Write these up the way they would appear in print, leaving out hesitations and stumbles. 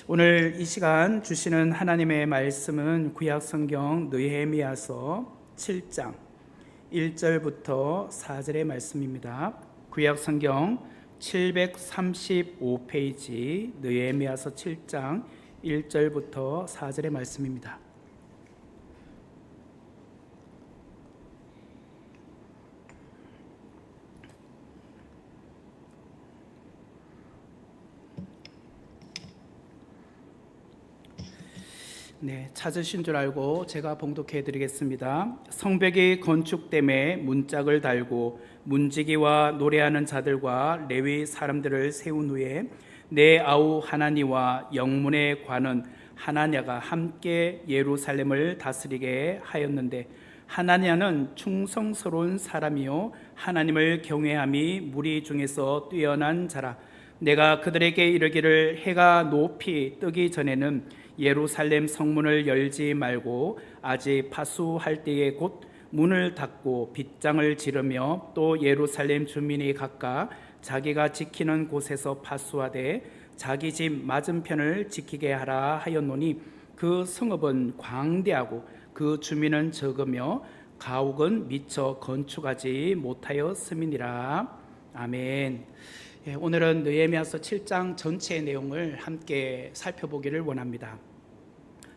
오늘 이 시간 주시는 하나님의 말씀은 구약성경 느헤미야서 7장 1절부터 4절의 말씀입니다. 구약성경 735페이지 느헤미야서 7장 1절부터 4절의 말씀입니다. 찾으신 줄 알고 제가 봉독해 드리겠습니다. 성벽이 건축됨에 문짝을 달고 문지기와 노래하는 자들과 레위 사람들을 세운 후에 내 아우 하나니와 영문의 관은 하나냐가 함께 예루살렘을 다스리게 하였는데, 하나냐는 충성스러운 사람이요 하나님을 경외함이 무리 중에서 뛰어난 자라. 내가 그들에게 이르기를 해가 높이 뜨기 전에는 예루살렘 성문을 열지 말고 아직 파수할 때에 곧 문을 닫고 빗장을 지르며 또 예루살렘 주민이 각각 자기가 지키는 곳에서 파수하되 자기 집 맞은편을 지키게 하라 하였노니, 그 성읍은 광대하고 그 주민은 적으며 가옥은 미처 건축하지 못하였음이니라. 아멘. 오늘은 느헤미야서 7장 전체의 내용을 함께 살펴보기를 원합니다.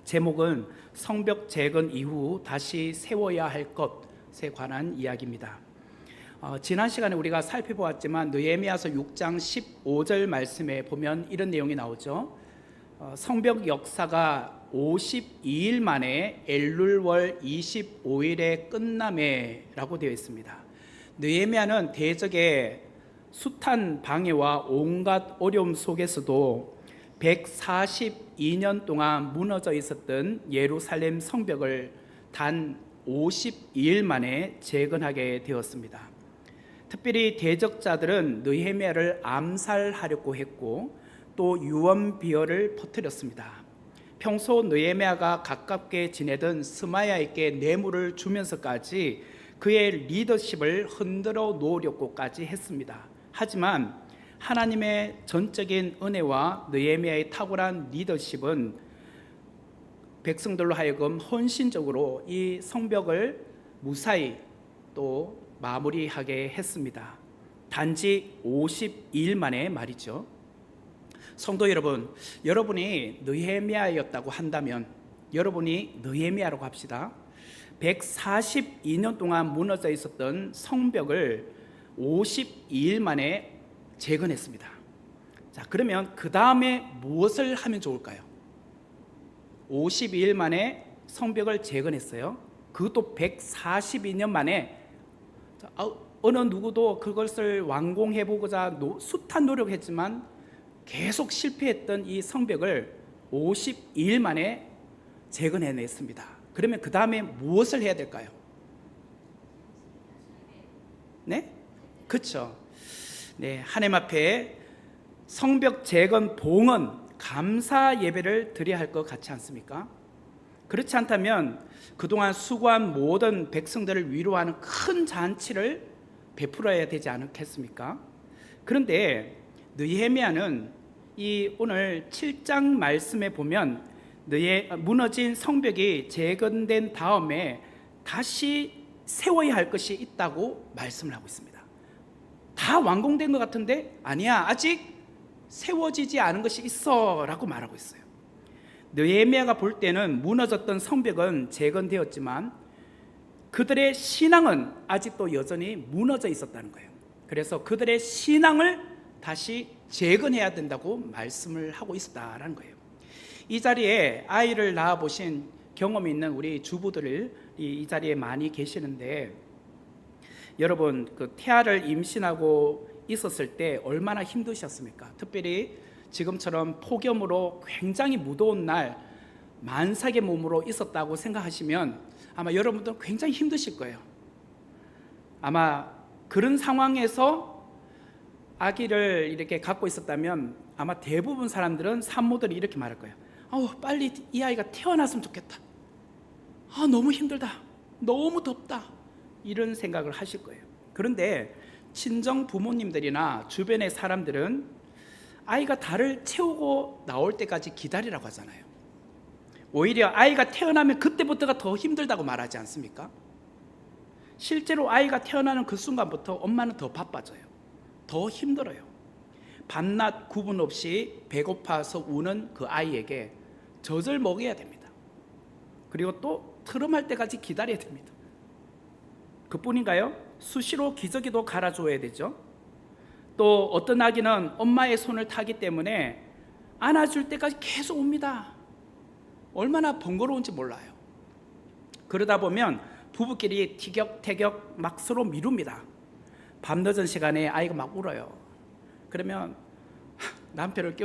제목은 성벽 재건 이후 다시 세워야 할 것에 관한 이야기입니다. 지난 시간에 우리가 살펴보았지만 느헤미야서 6장 15절 말씀에 보면 이런 내용이 나오죠. 성벽 역사가 52일 만에 엘룰월 25일에 끝남에 라고 되어 있습니다. 느헤미야는 대적의 숱한 방해와 온갖 어려움 속에서도 142년 동안 무너져 있었던 예루살렘 성벽을 단 52일 만에 재건하게 되었습니다. 특별히 대적자들은 느헤미야를 암살하려고 했고 또 유언비어를 퍼뜨렸습니다. 평소 느헤미야가 가깝게 지내던 스마야에게 뇌물을 주면서까지 그의 리더십을 흔들어 놓으려고까지 했습니다. 하지만 하나님의 전적인 은혜와 느헤미야의 탁월한 리더십은 백성들로 하여금 헌신적으로 이 성벽을 무사히 또 마무리하게 했습니다. 단지 52일 만에 말이죠. 성도 여러분, 여러분이 느헤미야였다고 한다면, 여러분이 느헤미야라고 합시다. 142년 동안 무너져 있었던 성벽을 52일 만에 재건했습니다. 자, 그러면 그 다음에 무엇을 하면 좋을까요? 52일 만에 성벽을 재건했어요. 그것도 142년 만에. 어느 누구도 그것을 완공해보고자 숱한 노력했지만 계속 실패했던 이 성벽을 52일 만에 재건해냈습니다. 그러면 그 다음에 무엇을 해야 될까요? 네? 그렇죠. 하나님 앞에 성벽 재건 봉헌 감사 예배를 드려야 할 것 같지 않습니까? 그렇지 않다면 그동안 수고한 모든 백성들을 위로하는 큰 잔치를 베풀어야 되지 않겠습니까? 그런데 느헤미야는 이 오늘 7장 말씀에 보면 무너진 성벽이 재건된 다음에 다시 세워야 할 것이 있다고 말씀을 하고 있습니다. 다 완공된 것 같은데 아니야, 아직 세워지지 않은 것이 있어 라고 말하고 있어요. 느헤미야가 볼 때는 무너졌던 성벽은 재건되었지만 그들의 신앙은 아직도 여전히 무너져 있었다는 거예요. 그래서 그들의 신앙을 다시 재건해야 된다고 말씀을 하고 있었다는 거예요. 이 자리에 아이를 낳아보신 경험이 있는 우리 주부들이 이 자리에 많이 계시는데, 여러분 태아를 임신하고 있었을 때 얼마나 힘드셨습니까? 특별히 지금처럼 폭염으로 굉장히 무더운 날 만삭의 몸으로 있었다고 생각하시면 아마 여러분도 굉장히 힘드실 거예요. 아마 그런 상황에서 아기를 이렇게 갖고 있었다면 아마 대부분 사람들은 산모들이 이렇게 말할 거예요. 빨리 이 아이가 태어났으면 좋겠다. 너무 힘들다. 너무 덥다. 이런 생각을 하실 거예요. 그런데 친정 부모님들이나 주변의 사람들은 아이가 달을 채우고 나올 때까지 기다리라고 하잖아요. 오히려 아이가 태어나면 그때부터가 더 힘들다고 말하지 않습니까? 실제로 아이가 태어나는 그 순간부터 엄마는 더 바빠져요. 더 힘들어요. 밤낮 구분 없이 배고파서 우는 그 아이에게 젖을 먹여야 됩니다. 그리고 또 트름할 때까지 기다려야 됩니다. 그뿐인가요? 수시로 기저귀도 갈아줘야 되죠. 또 어떤 아기는 엄마의 손을 타기 때문에 안아줄 때까지 계속 웁니다. 얼마나 번거로운지 몰라요. 그러다 보면 부부끼리 티격태격 막 서로 미룹니다. 밤늦은 시간에 아이가 막 울어요. 그러면 남편을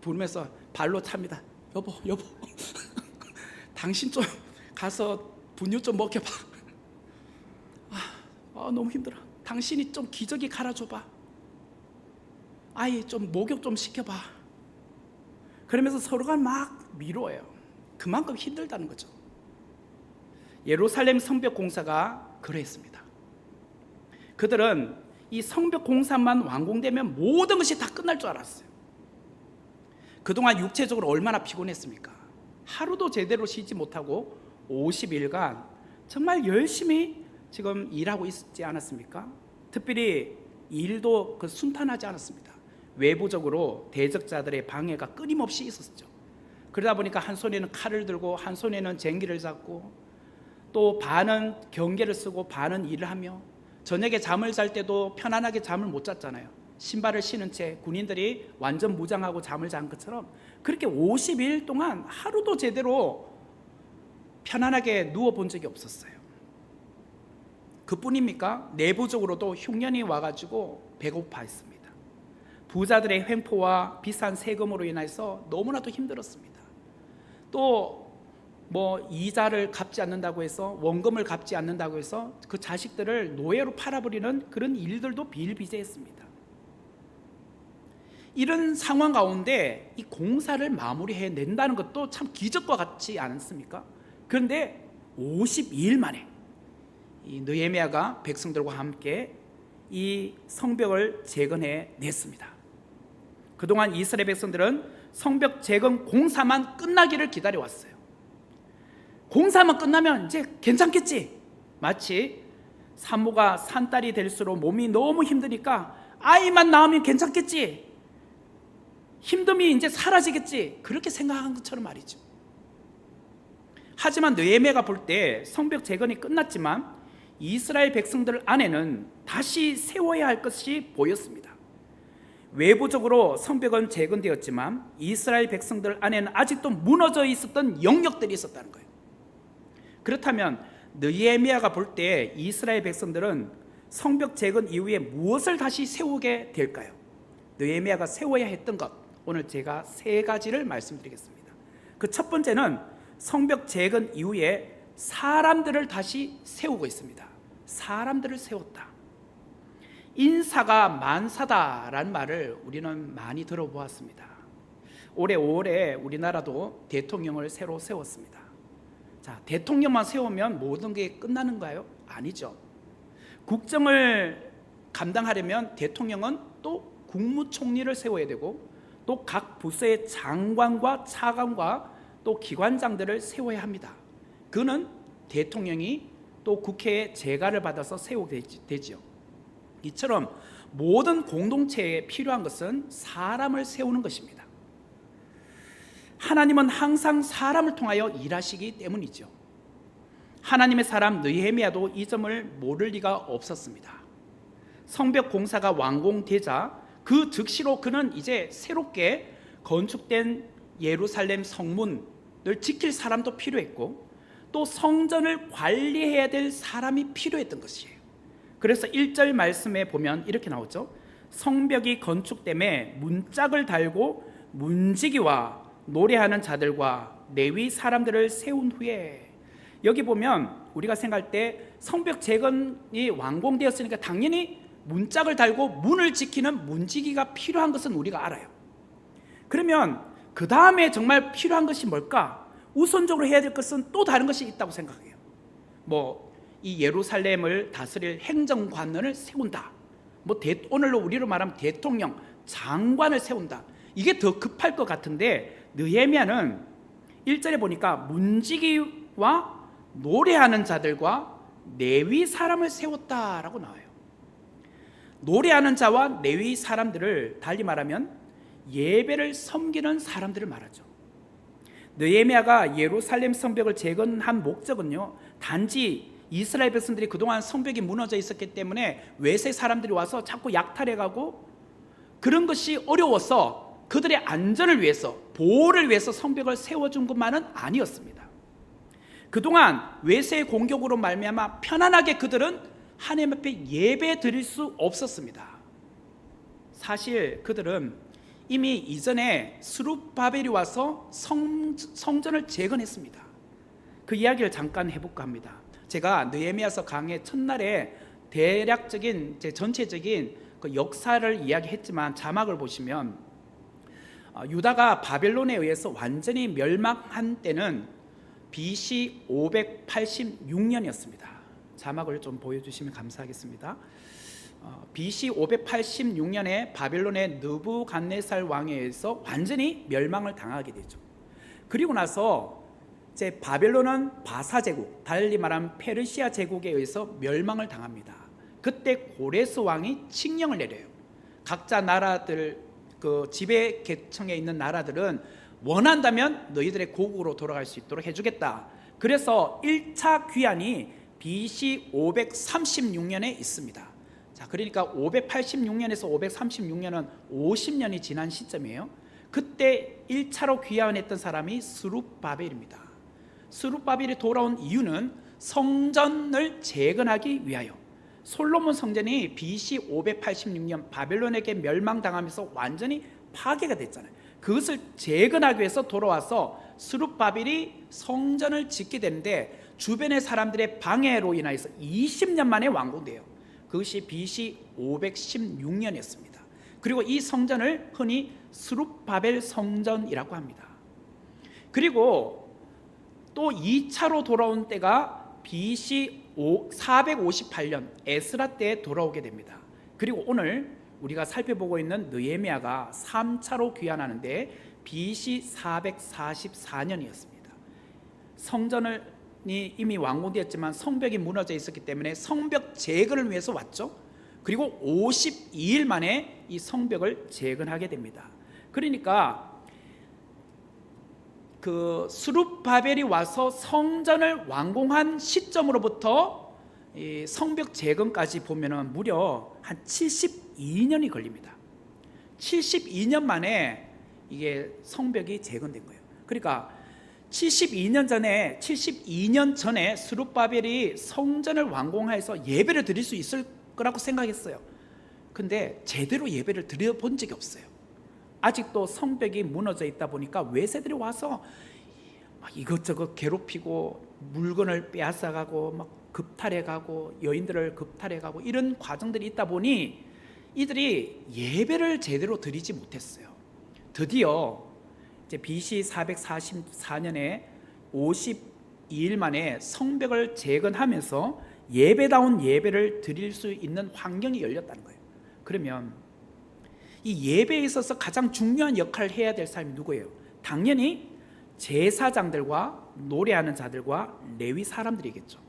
부르면서 발로 찹니다. 여보 당신 좀 가서 분유 좀 먹여봐. 너무 힘들어. 당신이 좀 기저귀 갈아줘봐. 아이 좀 목욕 좀 시켜봐. 그러면서 서로가 막 미뤄요. 그만큼 힘들다는 거죠. 예루살렘 성벽 공사가 그러했습니다. 그들은 이 성벽 공사만 완공되면 모든 것이 다 끝날 줄 알았어요. 그동안 육체적으로 얼마나 피곤했습니까? 하루도 제대로 쉬지 못하고 50일간 정말 열심히 지금 일하고 있지 않았습니까? 특별히 일도 순탄하지 않았습니다. 외부적으로 대적자들의 방해가 끊임없이 있었죠. 그러다 보니까 한 손에는 칼을 들고 한 손에는 쟁기를 잡고 또 반은 경계를 쓰고 반은 일을 하며 저녁에 잠을 잘 때도 편안하게 잠을 못 잤잖아요. 신발을 신은 채 군인들이 완전 무장하고 잠을 잔 것처럼 그렇게 50일 동안 하루도 제대로 편안하게 누워본 적이 없었어요. 그뿐입니까? 내부적으로도 흉년이 와가지고 배고파했습니다. 부자들의 횡포와 비싼 세금으로 인해서 너무나도 힘들었습니다. 또 이자를 갚지 않는다고 해서 원금을 갚지 않는다고 해서 그 자식들을 노예로 팔아버리는 그런 일들도 비일비재했습니다. 이런 상황 가운데 이 공사를 마무리해낸다는 것도 참 기적과 같지 않습니까? 그런데 52일 만에 이 느헤미야가 백성들과 함께 이 성벽을 재건해 냈습니다. 그동안 이스라엘 백성들은 성벽 재건 공사만 끝나기를 기다려왔어요. 공사만 끝나면 이제 괜찮겠지. 마치 산모가 산딸이 될수록 몸이 너무 힘드니까 아이만 낳으면 괜찮겠지. 힘듦이 이제 사라지겠지. 그렇게 생각한 것처럼 말이죠. 하지만 느헤미야가 볼 때 성벽 재건이 끝났지만 이스라엘 백성들 안에는 다시 세워야 할 것이 보였습니다. 외부적으로 성벽은 재건되었지만 이스라엘 백성들 안에는 아직도 무너져 있었던 영역들이 있었다는 거예요. 그렇다면 느헤미야가 볼 때 이스라엘 백성들은 성벽 재건 이후에 무엇을 다시 세우게 될까요? 느헤미야가 세워야 했던 것, 오늘 제가 3가지를 말씀드리겠습니다. 그 첫 번째는 성벽 재건 이후에 사람들을 다시 세우고 있습니다. 사람들을 세웠다. 인사가 만사다라는 말을 우리는 많이 들어보았습니다. 올해 5월에 우리나라도 대통령을 새로 세웠습니다. 자, 대통령만 세우면 모든 게 끝나는가요? 아니죠. 국정을 감당하려면 대통령은 또 국무총리를 세워야 되고 또 각 부서의 장관과 차관과 또 기관장들을 세워야 합니다. 그는 대통령이 또 국회의 재가를 받아서 세우게 되지요. 이처럼 모든 공동체에 필요한 것은 사람을 세우는 것입니다. 하나님은 항상 사람을 통하여 일하시기 때문이죠. 하나님의 사람 느헤미야도 이 점을 모를 리가 없었습니다. 성벽 공사가 완공되자 그 즉시로 그는 이제 새롭게 건축된 예루살렘 성문을 지킬 사람도 필요했고 또 성전을 관리해야 될 사람이 필요했던 것이에요. 그래서 1절 말씀에 보면 이렇게 나오죠. 성벽이 건축됨에 문짝을 달고 문지기와 노래하는 자들과 레위 사람들을 세운 후에, 여기 보면 우리가 생각할 때 성벽 재건이 완공되었으니까 당연히 문짝을 달고 문을 지키는 문지기가 필요한 것은 우리가 알아요. 그러면 그 다음에 정말 필요한 것이 뭘까? 우선적으로 해야 될 것은 또 다른 것이 있다고 생각해요. 이 예루살렘을 다스릴 행정관을 세운다. 오늘로 우리로 말하면 대통령, 장관을 세운다. 이게 더 급할 것 같은데 느헤미야는 1절에 보니까 문지기와 노래하는 자들과 레위 사람을 세웠다라고 나와요. 노래하는 자와 레위 사람들을 달리 말하면 예배를 섬기는 사람들을 말하죠. 느헤미야가 예루살렘 성벽을 재건한 목적은요, 단지 이스라엘 백성들이 그동안 성벽이 무너져 있었기 때문에 외세 사람들이 와서 자꾸 약탈해가고 그런 것이 어려워서 그들의 안전을 위해서, 보호를 위해서 성벽을 세워준 것만은 아니었습니다. 그동안 외세의 공격으로 말미암아 편안하게 그들은 하나님 앞에 예배 드릴 수 없었습니다. 사실 그들은 이미 이전에 스룹바벨이 와서 성전을 재건했습니다. 그 이야기를 잠깐 해볼까 합니다. 제가 느헤미야서 강의 첫날에 대략적인 전체적인 그 역사를 이야기했지만 자막을 보시면 유다가 바벨론에 의해서 완전히 멸망한 때는 BC 586년이었습니다. 자막을 좀 보여주시면 감사하겠습니다. BC 586년에 바벨론의 느부갓네살 왕에 의해서 완전히 멸망을 당하게 되죠. 그리고 나서 이제 바벨론은 바사 제국, 달리 말하면 페르시아 제국에 의해서 멸망을 당합니다. 그때 고레스 왕이 칙령을 내려요. 각자 나라들, 그 지배 계층에 있는 나라들은 원한다면 너희들의 고국으로 돌아갈 수 있도록 해주겠다. 그래서 1차 귀환이 BC 536년에 있습니다. 자, 그러니까 586년에서 536년은 50년이 지난 시점이에요. 그때 1차로 귀환했던 사람이 스룹바벨입니다. 스룹바벨이 돌아온 이유는 성전을 재건하기 위하여. 솔로몬 성전이 BC 586년 바벨론에게 멸망당하면서 완전히 파괴가 됐잖아요. 그것을 재건하기 위해서 돌아와서 스룹바벨이 성전을 짓게 되는데 주변의 사람들의 방해로 인하여서 20년 만에 완공돼요. 그것이 BC 516년이었습니다. 그리고 이 성전을 흔히 스룹바벨 성전이라고 합니다. 그리고 또 2차로 돌아온 때가 BC 458년 에스라 때에 돌아오게 됩니다. 그리고 오늘 우리가 살펴보고 있는 느헤미야가 3차로 귀환하는데 BC 444년이었습니다. 성전이 이미 완공되었지만 성벽이 무너져 있었기 때문에 성벽 재건을 위해서 왔죠. 그리고 52일 만에 이 성벽을 재건하게 됩니다. 그러니까 그 스룹바벨이 와서 성전을 완공한 시점으로부터 이 성벽 재건까지 보면은 무려 한 72년이 걸립니다. 72년 만에 이게 성벽이 재건된 거예요. 그러니까 72년 전에 스룹바벨이 성전을 완공해서 예배를 드릴 수 있을 거라고 생각했어요. 근데 제대로 예배를 드려본 적이 없어요. 아직도 성벽이 무너져 있다 보니까 외세들이 와서 막 이것저것 괴롭히고 물건을 빼앗아가고 막 급탈해가고 여인들을 급탈해가고 이런 과정들이 있다 보니 이들이 예배를 제대로 드리지 못했어요. 드디어 이제 BC 444년에 52일 만에 성벽을 재건하면서 예배다운 예배를 드릴 수 있는 환경이 열렸다는 거예요. 그러면 이 예배에 있어서 가장 중요한 역할을 해야 될 사람이 누구예요? 당연히 제사장들과 노래하는 자들과 레위 사람들이겠죠.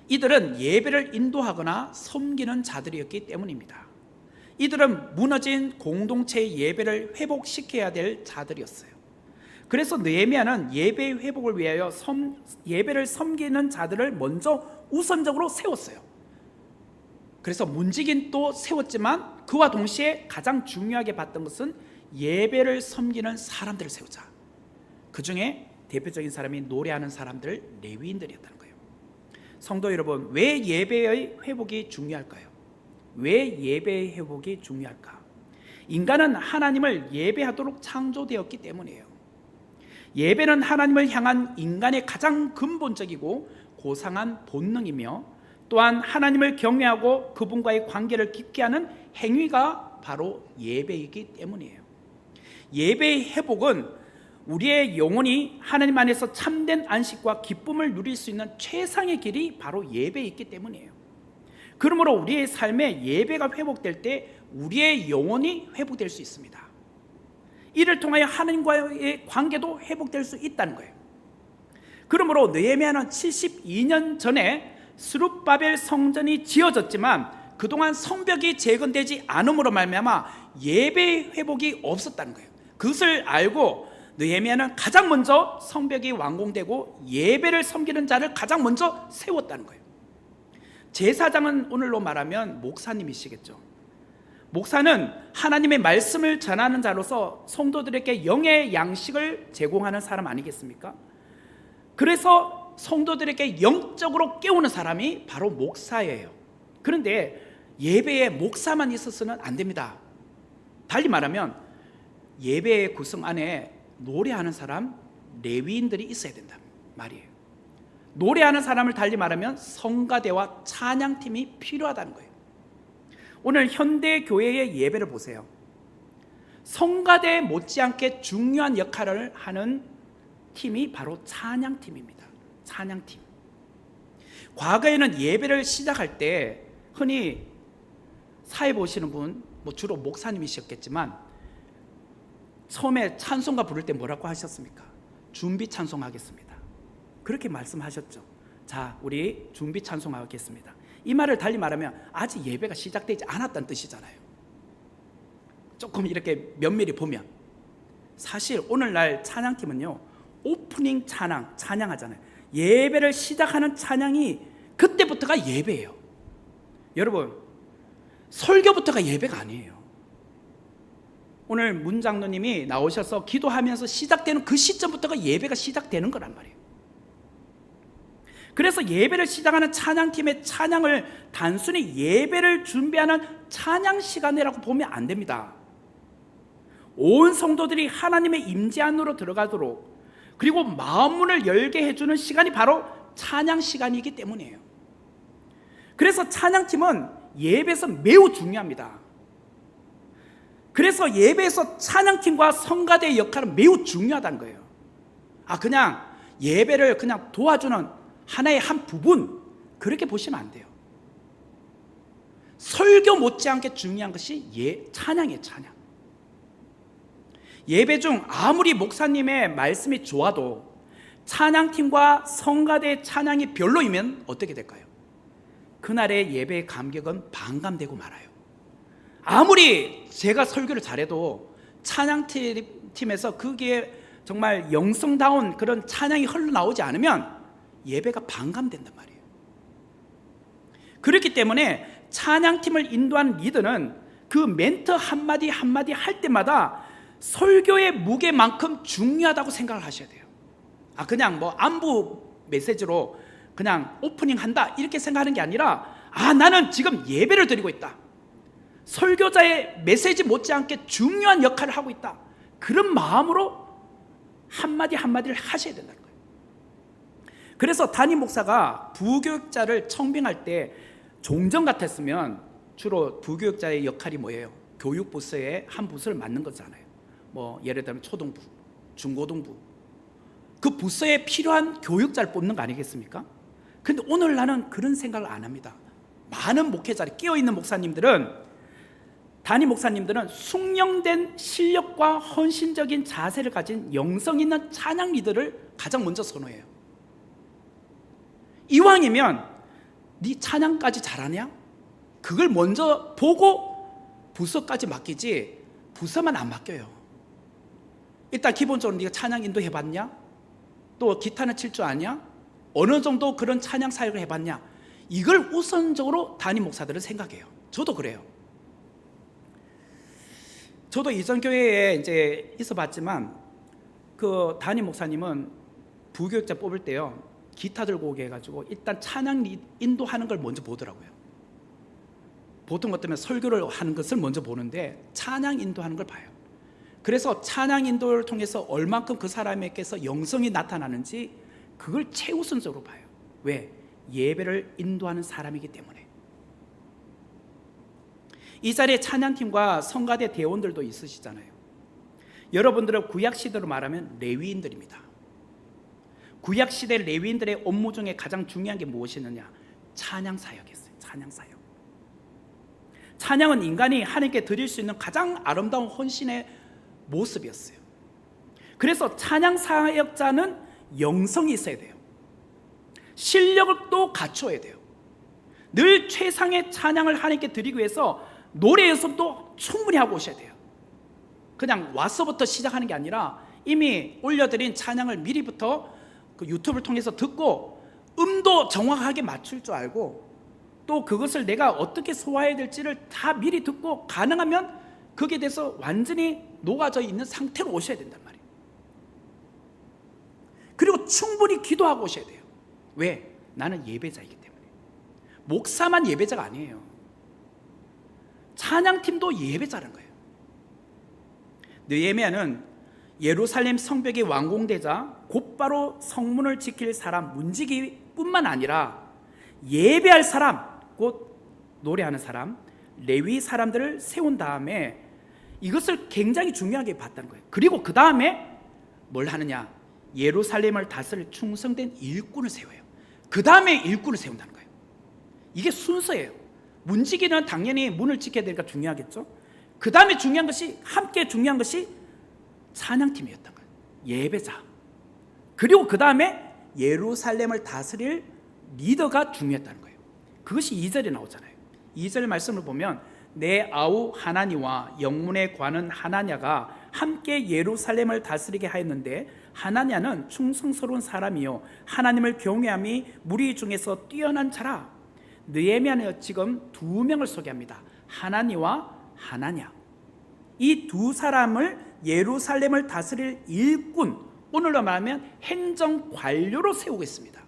이들은 예배를 인도하거나 섬기는 자들이었기 때문입니다. 이들은 무너진 공동체의 예배를 회복시켜야 될 자들이었어요. 그래서 느헤미야는 예배의 회복을 위하여 예배를 섬기는 자들을 먼저 우선적으로 세웠어요. 그래서 문지기도 세웠지만 그와 동시에 가장 중요하게 봤던 것은 예배를 섬기는 사람들을 세우자. 그 중에 대표적인 사람이 노래하는 사람들, 레위인들이었다는 거예요. 성도 여러분, 왜 예배의 회복이 중요할까요? 왜 예배의 회복이 중요할까? 인간은 하나님을 예배하도록 창조되었기 때문이에요. 예배는 하나님을 향한 인간의 가장 근본적이고 고상한 본능이며 또한 하나님을 경외하고 그분과의 관계를 깊게 하는 행위가 바로 예배이기 때문이에요. 예배의 회복은 우리의 영혼이 하나님 안에서 참된 안식과 기쁨을 누릴 수 있는 최상의 길이 바로 예배에 있기 때문이에요. 그러므로 우리의 삶에 예배가 회복될 때 우리의 영혼이 회복될 수 있습니다. 이를 통하여 하나님과의 관계도 회복될 수 있다는 거예요. 그러므로 느헤미야는 72년 전에 스룹바벨 성전이 지어졌지만 그동안 성벽이 재건되지 않음으로 말미암아 예배 회복이 없었다는 거예요. 그것을 알고 느헤미야는 가장 먼저 성벽이 완공되고 예배를 섬기는 자를 가장 먼저 세웠다는 거예요. 제사장은 오늘로 말하면 목사님이시겠죠. 목사는 하나님의 말씀을 전하는 자로서 성도들에게 영의 양식을 제공하는 사람 아니겠습니까? 그래서 성도들에게 영적으로 깨우는 사람이 바로 목사예요. 그런데 예배에 목사만 있어서는 안 됩니다. 달리 말하면 예배의 구성 안에 노래하는 사람, 레위인들이 있어야 된다 말이에요. 노래하는 사람을 달리 말하면 성가대와 찬양팀이 필요하다는 거예요. 오늘 현대 교회의 예배를 보세요. 성가대 못지않게 중요한 역할을 하는 팀이 바로 찬양팀입니다. 찬양팀. 과거에는 예배를 시작할 때 흔히 사회 보시는 분, 주로 목사님이셨겠지만 처음에 찬송가 부를 때 뭐라고 하셨습니까? 준비 찬송하겠습니다. 그렇게 말씀하셨죠. 자, 우리 준비 찬송하겠습니다. 이 말을 달리 말하면 아직 예배가 시작되지 않았다는 뜻이잖아요. 조금 이렇게 면밀히 보면 사실 오늘날 찬양팀은요, 오프닝 찬양하잖아요. 예배를 시작하는 찬양이 그때부터가 예배예요. 여러분, 설교부터가 예배가 아니에요. 오늘 문 장로님이 나오셔서 기도하면서 시작되는 그 시점부터가 예배가 시작되는 거란 말이에요. 그래서 예배를 시작하는 찬양팀의 찬양을 단순히 예배를 준비하는 찬양 시간이라고 보면 안 됩니다. 온 성도들이 하나님의 임재 안으로 들어가도록, 그리고 마음문을 열게 해주는 시간이 바로 찬양 시간이기 때문이에요. 그래서 찬양팀은 예배에서 매우 중요합니다. 그래서 예배에서 찬양팀과 성가대의 역할은 매우 중요하다는 거예요. 그냥 예배를 그냥 도와주는 하나의 한 부분, 그렇게 보시면 안 돼요. 설교 못지않게 중요한 것이 찬양이에요. 찬양. 예배 중 아무리 목사님의 말씀이 좋아도 찬양팀과 성가대의 찬양이 별로이면 어떻게 될까요? 그날의 예배의 감격은 반감되고 말아요. 아무리 제가 설교를 잘해도 찬양팀에서 그게 정말 영성다운 그런 찬양이 흘러나오지 않으면 예배가 반감된단 말이에요. 그렇기 때문에 찬양팀을 인도한 리더는 그 멘트 한마디 한마디 할 때마다 설교의 무게만큼 중요하다고 생각을 하셔야 돼요. 그냥 안부 메시지로 그냥 오프닝 한다 이렇게 생각하는 게 아니라 나는 지금 예배를 드리고 있다, 설교자의 메시지 못지않게 중요한 역할을 하고 있다, 그런 마음으로 한마디 한마디를 하셔야 된다는 거예요. 그래서 담임 목사가 부교육자를 청빙할 때 종전 같았으면 주로 부교육자의 역할이 뭐예요? 교육부서의 한 부서를 맡는 거잖아요. 예를 들면 초등부, 중고등부, 그 부서에 필요한 교육자를 뽑는 거 아니겠습니까? 근데 오늘 나는 그런 생각을 안 합니다. 많은 목회자를 깨어있는 목사님들은, 담임 목사님들은 숙련된 실력과 헌신적인 자세를 가진 영성 있는 찬양 리더를 가장 먼저 선호해요. 이왕이면 네 찬양까지 잘하냐? 그걸 먼저 보고 부서까지 맡기지, 부서만 안 맡겨요. 일단 기본적으로 네가 찬양 인도 해봤냐? 또 기타는 칠 줄 아냐? 어느 정도 그런 찬양 사역을 해봤냐? 이걸 우선적으로 담임 목사들은 생각해요. 저도 그래요. 저도 이전 교회에 이제 있어봤지만 그 담임 목사님은 부교육자 뽑을 때요, 기타 들고 오게 해가지고 일단 찬양 인도하는 걸 먼저 보더라고요. 보통 같으면 설교를 하는 것을 먼저 보는데 찬양 인도하는 걸 봐요. 그래서 찬양 인도를 통해서 얼만큼 그 사람에게서 영성이 나타나는지 그걸 최우선적으로 봐요. 왜? 예배를 인도하는 사람이기 때문에. 이 자리에 찬양팀과 성가대 대원들도 있으시잖아요. 여러분들은 구약시대로 말하면 레위인들입니다. 구약시대 레위인들의 업무 중에 가장 중요한 게 무엇이느냐? 찬양사역이었어요. 찬양사역. 찬양은 인간이 하나님께 드릴 수 있는 가장 아름다운 헌신의 모습이었어요. 그래서 찬양 사역자는 영성이 있어야 돼요. 실력을 또 갖춰야 돼요. 늘 최상의 찬양을 하나님께 드리기 위해서 노래 연습도 충분히 하고 오셔야 돼요. 그냥 와서부터 시작하는 게 아니라 이미 올려드린 찬양을 미리부터 그 유튜브를 통해서 듣고 음도 정확하게 맞출 줄 알고 또 그것을 내가 어떻게 소화해야 될지를 다 미리 듣고 가능하면 거기에 대해서 완전히 녹아져 있는 상태로 오셔야 된단 말이에요. 그리고 충분히 기도하고 오셔야 돼요. 왜? 나는 예배자이기 때문에. 목사만 예배자가 아니에요. 찬양팀도 예배자라는 거예요. 느헤미야는 예루살렘 성벽이 완공되자 곧바로 성문을 지킬 사람 문지기뿐만 아니라 예배할 사람, 곧 노래하는 사람, 레위 사람들을 세운 다음에 이것을 굉장히 중요하게 봤다는 거예요. 그리고 그 다음에 뭘 하느냐? 예루살렘을 다스릴 충성된 일꾼을 세워요. 그 다음에 일꾼을 세운다는 거예요. 이게 순서예요. 문지기는 당연히 문을 지켜야 되니까 중요하겠죠. 그 다음에 중요한 것이, 함께 중요한 것이 찬양팀이었던 거예요. 예배자. 그리고 그 다음에 예루살렘을 다스릴 리더가 중요했다는 거예요. 그것이 2절에 나오잖아요. 2절 말씀을 보면 내 아우 하나니와 영문에 관한 하나냐가 함께 예루살렘을 다스리게 하였는데 하나냐는 충성스러운 사람이요 하나님을 경외함이 무리 중에서 뛰어난 자라. 느헤미야는 지금 두 명을 소개합니다. 하나니와 하나냐. 이 두 사람을 예루살렘을 다스릴 일꾼, 오늘로 말하면 행정관료로 세우고 있습니다.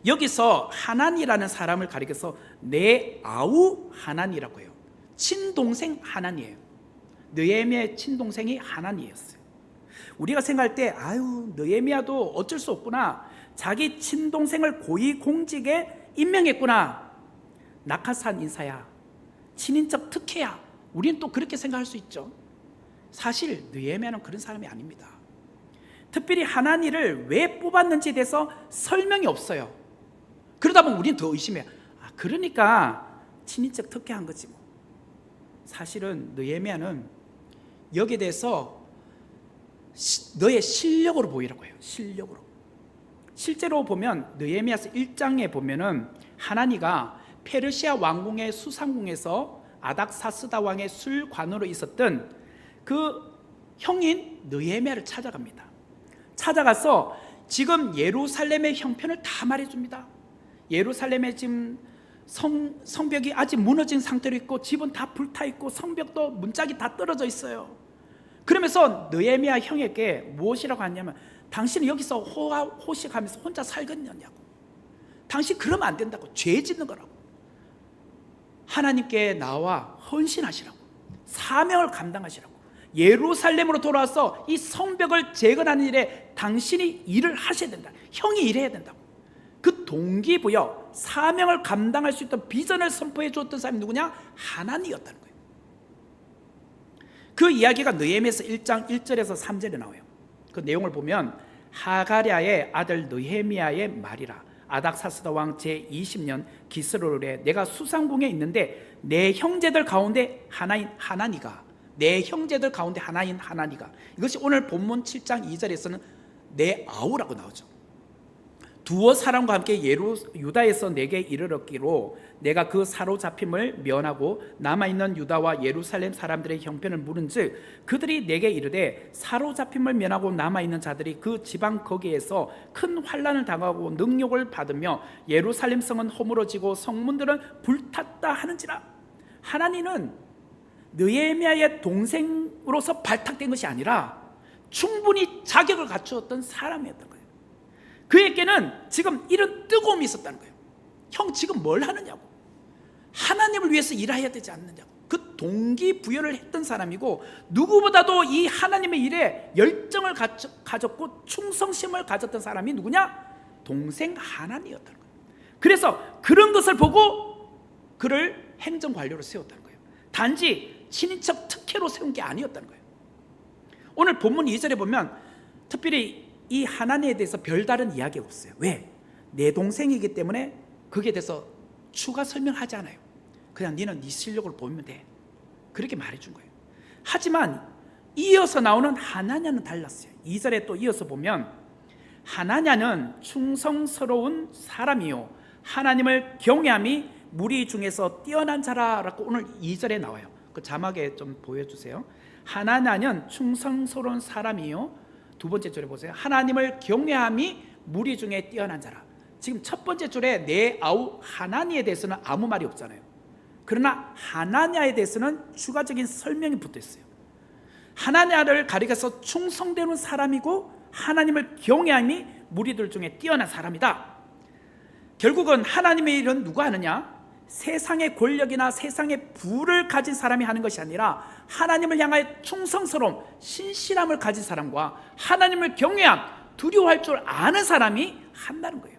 여기서 하나니라는 사람을 가리켜서 내 아우 하나니라고 해요. 친동생 하나니예요. 느헤미야의 친동생이 하나니였어요. 우리가 생각할 때 아유 느헤미야도 어쩔 수 없구나, 자기 친동생을 고위공직에 임명했구나, 낙하산 인사야, 친인척 특혜야, 우리는 또 그렇게 생각할 수 있죠. 사실 느헤미야는 그런 사람이 아닙니다. 특별히 하나니를 왜 뽑았는지에 대해서 설명이 없어요. 그러다 보면 우리는 더 의심해요. 그러니까 친인척 특혜한 거지 뭐. 사실은 느헤미야는 여기에 대해서 너의 실력으로 보이라고 해요. 실력으로. 실제로 보면 느헤미야서 1장에 보면은 하나니가 페르시아 왕궁의 수상궁에서 아닥사스다 왕의 술관으로 있었던 그 형인 느헤미야를 찾아갑니다. 찾아가서 지금 예루살렘의 형편을 다 말해줍니다. 예루살렘에 지금 성벽이 아직 무너진 상태로 있고 집은 다 불타 있고 성벽도 문짝이 다 떨어져 있어요. 그러면서 느헤미야 형에게 무엇이라고 하냐면 당신은 여기서 호식하면서 혼자 살겠느냐고. 당신 그러면 안 된다고. 죄 짓는 거라고. 하나님께 나와 헌신하시라고. 사명을 감당하시라고. 예루살렘으로 돌아와서 이 성벽을 재건하는 일에 당신이 일을 하셔야 된다. 형이 일해야 된다고. 그 동기부여, 사명을 감당할 수 있던 비전을 선포해 주었던 사람이 누구냐? 하나니였다는 거예요. 그 이야기가 느헤미야서 1장 1절에서 3절에 나와요. 그 내용을 보면 하가랴의 아들 느헤미야의 말이라. 아닥사스다 왕 제20년 기스로엘에 내가 수상궁에 있는데 내 형제들 가운데 하나인 하나니가, 내 형제들 가운데 하나인 하나니가, 이것이 오늘 본문 7장 2절에서는 내 아우라고 나오죠. 두어 사람과 함께 유다에서 내게 이르렀기로 내가 그 사로잡힘을 면하고 남아있는 유다와 예루살렘 사람들의 형편을 물은즉 그들이 내게 이르되 사로잡힘을 면하고 남아있는 자들이 그 지방 거기에서 큰 환난을 당하고 능욕을 받으며 예루살렘 성은 허물어지고 성문들은 불탔다 하는지라. 하나님은 느헤미야의 동생으로서 발탁된 것이 아니라 충분히 자격을 갖추었던 사람이었던 거예요. 그에게는 지금 이런 뜨거움이 있었다는 거예요. 형 지금 뭘 하느냐고. 하나님을 위해서 일해야 되지 않느냐고. 그 동기부여를 했던 사람이고 누구보다도 이 하나님의 일에 열정을 가졌고 충성심을 가졌던 사람이 누구냐? 동생 하나니였다는 거예요. 그래서 그런 것을 보고 그를 행정관료로 세웠다는 거예요. 단지 친인척 특혜로 세운 게 아니었다는 거예요. 오늘 본문 2절에 보면 특별히 이 하나니에 대해서 별다른 이야기가 없어요. 왜? 내 동생이기 때문에 거기에 대해서 추가 설명하지 않아요. 그냥 너는 네 실력을 보면 돼. 그렇게 말해준 거예요. 하지만 이어서 나오는 하나냐는 달랐어요. 2절에 또 이어서 보면 하나냐는 충성스러운 사람이요 하나님을 경외함이 무리 중에서 뛰어난 자라라고 오늘 2절에 나와요. 그 자막에 좀 보여주세요. 하나냐는 충성스러운 사람이요, 두 번째 줄에 보세요. 하나님을 경외함이 무리 중에 뛰어난 자라. 지금 첫 번째 줄에 하나니에 대해서는 아무 말이 없잖아요. 그러나 하나냐에 대해서는 추가적인 설명이 붙어 있어요. 하나냐를 가리켜서 충성되는 사람이고 하나님을 경외함이 무리들 중에 뛰어난 사람이다. 결국은 하나님의 일은 누가 하느냐? 세상의 권력이나 세상의 부를 가진 사람이 하는 것이 아니라 하나님을 향하여 충성스러움, 신실함을 가진 사람과 하나님을 경외함, 두려워할 줄 아는 사람이 한다는 거예요.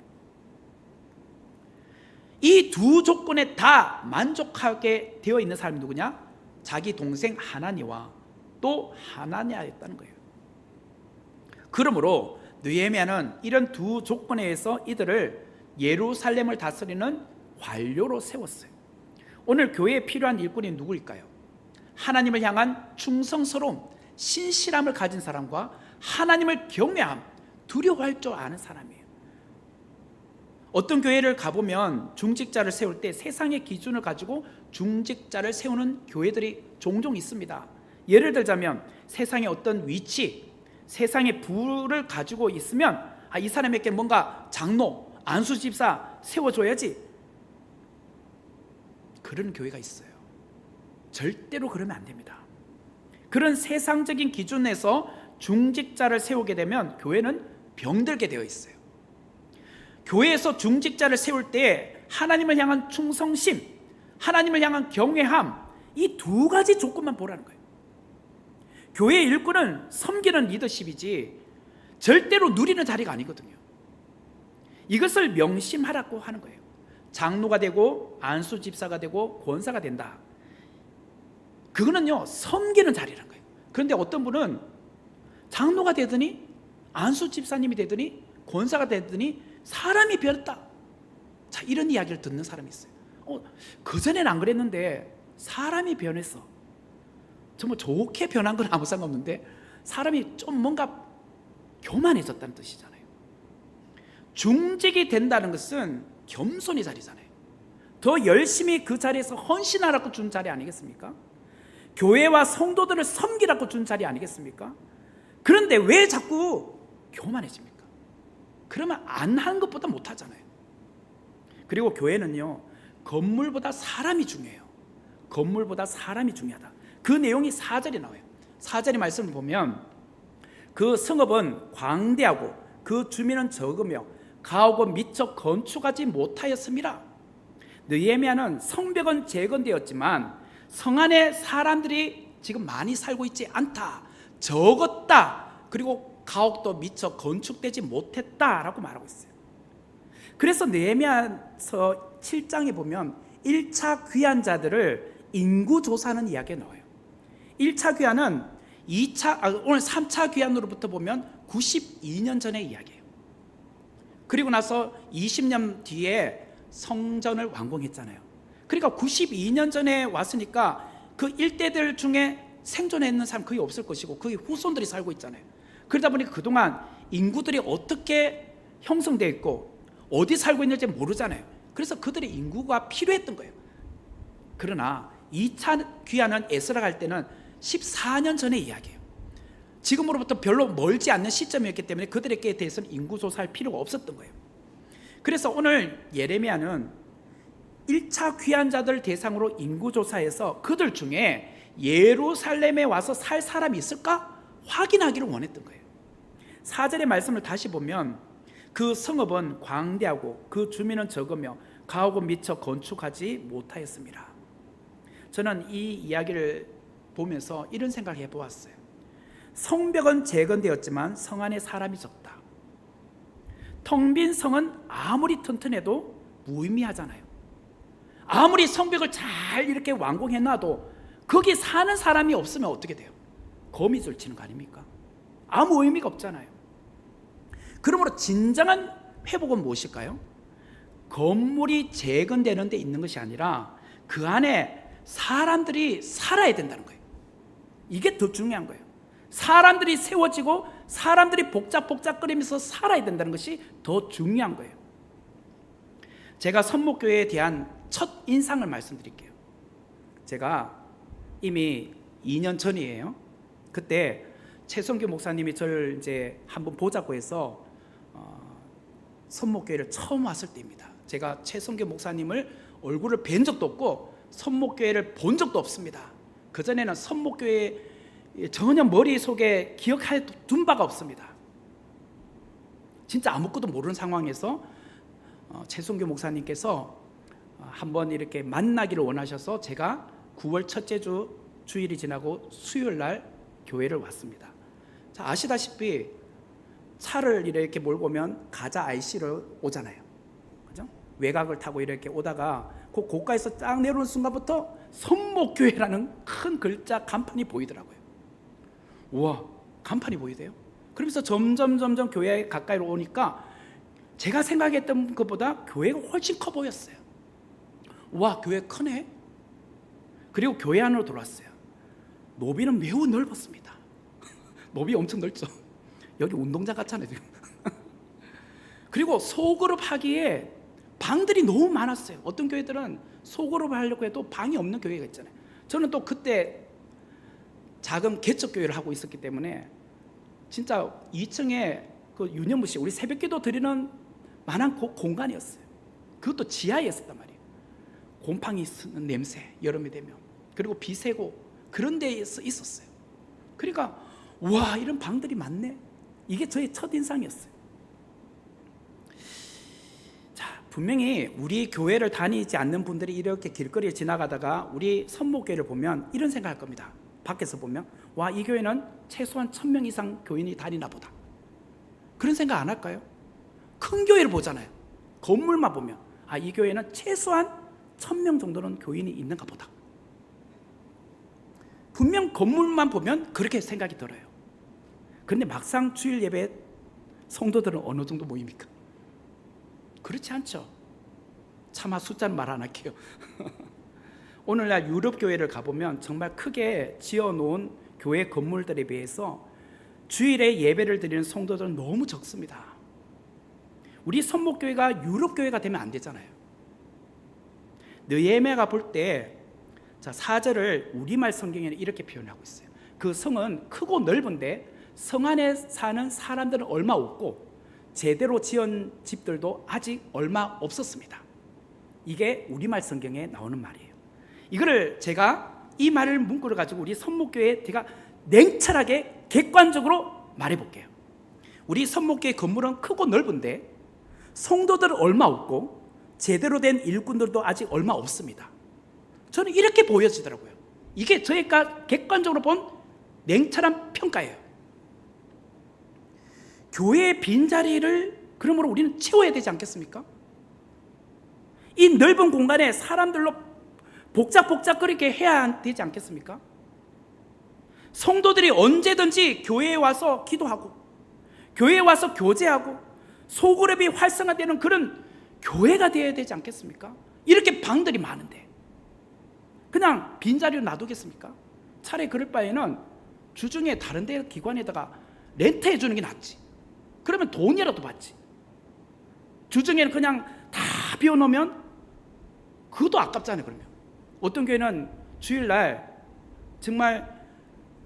이 두 조건에 다 만족하게 되어 있는 사람이 누구냐? 자기 동생 하나니와 또 하나냐였다는 거예요. 그러므로 느헤미야는 이런 두 조건에 의해서 이들을 예루살렘을 다스리는 관료로 세웠어요. 오늘 교회에 필요한 일꾼이 누구일까요? 하나님을 향한 충성스러움, 신실함을 가진 사람과 하나님을 경외함, 두려워할 줄 아는 사람이에요. 어떤 교회를 가보면 중직자를 세울 때 세상의 기준을 가지고 중직자를 세우는 교회들이 종종 있습니다. 예를 들자면 세상의 어떤 위치, 세상의 부를 가지고 있으면 이 사람에게 뭔가 장로, 안수집사 세워줘야지, 그런 교회가 있어요. 절대로 그러면 안 됩니다. 그런 세상적인 기준에서 중직자를 세우게 되면 교회는 병들게 되어 있어요. 교회에서 중직자를 세울 때 하나님을 향한 충성심, 하나님을 향한 경외함, 이 두 가지 조건만 보라는 거예요. 교회의 일꾼은 섬기는 리더십이지 절대로 누리는 자리가 아니거든요. 이것을 명심하라고 하는 거예요. 장로가 되고 안수집사가 되고 권사가 된다. 그거는요, 섬기는 자리라는 거예요. 그런데 어떤 분은 장로가 되더니 안수집사님이 되더니 권사가 되더니 사람이 변했다. 자, 이런 이야기를 듣는 사람이 있어요. 그전에는 안 그랬는데 사람이 변했어. 정말 좋게 변한 건 아무 상관없는데 사람이 좀 뭔가 교만해졌다는 뜻이잖아요. 중직이 된다는 것은 겸손의 자리잖아요. 더 열심히 그 자리에서 헌신하라고 준 자리 아니겠습니까? 교회와 성도들을 섬기라고 준 자리 아니겠습니까? 그런데 왜 자꾸 교만해집니까? 그러면 안 하는 것보다 못하잖아요. 그리고 교회는요, 건물보다 사람이 중요해요. 건물보다 사람이 중요하다. 그 내용이 4절에 나와요. 4절의 말씀을 보면 그 성읍은 광대하고 그 주민은 적으며 가옥은 미처 건축하지 못하였습니다. 느헤미야는 성벽은 재건되었지만 성 안에 사람들이 지금 많이 살고 있지 않다, 적었다, 그리고 가옥도 미처 건축되지 못했다라고 말하고 있어요. 그래서 느헤미야서 7장에 보면 1차 귀환 자들을 인구조사하는 이야기가 나와요. 1차 귀환은 오늘 3차 귀환으로부터 보면 92년 전의 이야기예요. 그리고 나서 20년 뒤에 성전을 완공했잖아요. 그러니까 92년 전에 왔으니까 그 일대들 중에 생존해 있는 사람 거의 없을 것이고 거의 후손들이 살고 있잖아요. 그러다 보니까 그동안 인구들이 어떻게 형성되어 있고 어디 살고 있는지 모르잖아요. 그래서 그들의 인구가 필요했던 거예요. 그러나 2차 귀환은 에스라 갈 때는 14년 전의 이야기예요. 지금으로부터 별로 멀지 않는 시점이었기 때문에 그들에게 대해서는 인구조사할 필요가 없었던 거예요. 그래서 오늘 예레미야는 1차 귀환자들 대상으로 인구조사해서 그들 중에 예루살렘에 와서 살 사람이 있을까 확인하기를 원했던 거예요. 4절의 말씀을 다시 보면 그 성읍은 광대하고 그 주민은 적으며 가옥은 미처 건축하지 못하였습니다. 저는 이 이야기를 보면서 이런 생각을 해보았어요. 성벽은 재건되었지만 성 안에 사람이 적다. 텅 빈 성은 아무리 튼튼해도 무의미하잖아요. 아무리 성벽을 잘 이렇게 완공해놔도 거기 사는 사람이 없으면 어떻게 돼요? 거미줄 치는 거 아닙니까? 아무 의미가 없잖아요. 그러므로 진정한 회복은 무엇일까요? 건물이 재건되는 데 있는 것이 아니라 그 안에 사람들이 살아야 된다는 거예요. 이게 더 중요한 거예요. 사람들이 세워지고 사람들이 복작복작거리면서 살아야 된다는 것이 더 중요한 거예요. 제가 선목교회에 대한 첫 인상을 말씀드릴게요. 제가 이미 2년 전이에요. 그때 최성규 목사님이 저를 이제 한번 보자고 해서 선목교회를 처음 왔을 때입니다. 제가 최성규 목사님을 얼굴을 뵌 적도 없고 선목교회를 본 적도 없습니다. 그전에는 선목교회 전혀 머릿속에 기억해 둔 바가 없습니다. 진짜 아무것도 모르는 상황에서 최성규 목사님께서 한번 이렇게 만나기를 원하셔서 제가 9월 첫째 주 주일이 지나고 수요일 날 교회를 왔습니다. 자, 아시다시피 차를 이렇게 몰고 오면 가자 IC로 오잖아요. 그죠? 외곽을 타고 이렇게 오다가 그 고가에서 딱 내려오는 순간부터 선목교회라는 큰 글자 간판이 보이더라고요. 우와, 간판이 보이세요? 그러면서 점점 교회에 가까이 오니까 제가 생각했던 것보다 교회가 훨씬 커 보였어요. 우와, 교회 크네. 그리고 교회 안으로 들어왔어요. 노비는 매우 넓었습니다. 노비 엄청 넓죠. 여기 운동장 같잖아요 지금. 그리고 소그룹 하기에 방들이 너무 많았어요. 어떤 교회들은 소그룹을 하려고 해도 방이 없는 교회가 있잖아요. 저는 또 그때 작은 개척교회를 하고 있었기 때문에 진짜 2층에 그 유년부 씨 우리 새벽기도 드리는 만한 공간이었어요. 그것도 지하에 있었단 말이에요. 곰팡이 쓰는 냄새 여름이 되면, 그리고 비 새고 그런 데에 있었어요. 그러니까 와, 이런 방들이 많네. 이게 저의 첫인상이었어요. 자, 분명히 우리 교회를 다니지 않는 분들이 이렇게 길거리에 지나가다가 우리 선목교회를 보면 이런 생각할 겁니다. 밖에서 보면 와, 이 교회는 최소한 1000명 이상 교인이 다니나 보다. 그런 생각 안 할까요? 큰 교회를 보잖아요. 건물만 보면 아, 이 교회는 최소한 1000명 정도는 교인이 있는가 보다. 분명 건물만 보면 그렇게 생각이 들어요. 그런데 막상 주일 예배 성도들은 어느 정도 모입니까? 그렇지 않죠. 차마 숫자는 말 안 할게요. 오늘날 유럽 교회를 가보면 정말 크게 지어놓은 교회 건물들에 비해서 주일에 예배를 드리는 성도들은 너무 적습니다. 우리 선목교회가 유럽 교회가 되면 안 되잖아요. 느헤미야가 볼 때 4절을 우리말 성경에는 이렇게 표현하고 있어요. 그 성은 크고 넓은데 성 안에 사는 사람들은 얼마 없고 제대로 지은 집들도 아직 얼마 없었습니다. 이게 우리말 성경에 나오는 말이에요. 이거를 제가 이 말을 문구를 가지고 우리 선목교회에 제가 냉철하게 객관적으로 말해볼게요. 우리 선목교회 건물은 크고 넓은데 성도들은 얼마 없고 제대로 된 일꾼들도 아직 얼마 없습니다. 저는 이렇게 보여지더라고요. 이게 저희가 객관적으로 본 냉철한 평가예요. 교회의 빈자리를 그러므로 우리는 채워야 되지 않겠습니까? 이 넓은 공간에 사람들로 복작복작거리게 해야 되지 않겠습니까? 성도들이 언제든지 교회에 와서 기도하고 교회에 와서 교제하고 소그룹이 활성화되는 그런 교회가 되어야 되지 않겠습니까? 이렇게 방들이 많은데 그냥 빈자리를 놔두겠습니까? 차라리 그럴 바에는 주중에 다른 데 기관에다가 렌트해 주는 게 낫지. 그러면 돈이라도 받지. 주중에는 그냥 다 비워놓으면 그것도 아깝잖아요. 그러면 어떤 교회는 주일날 정말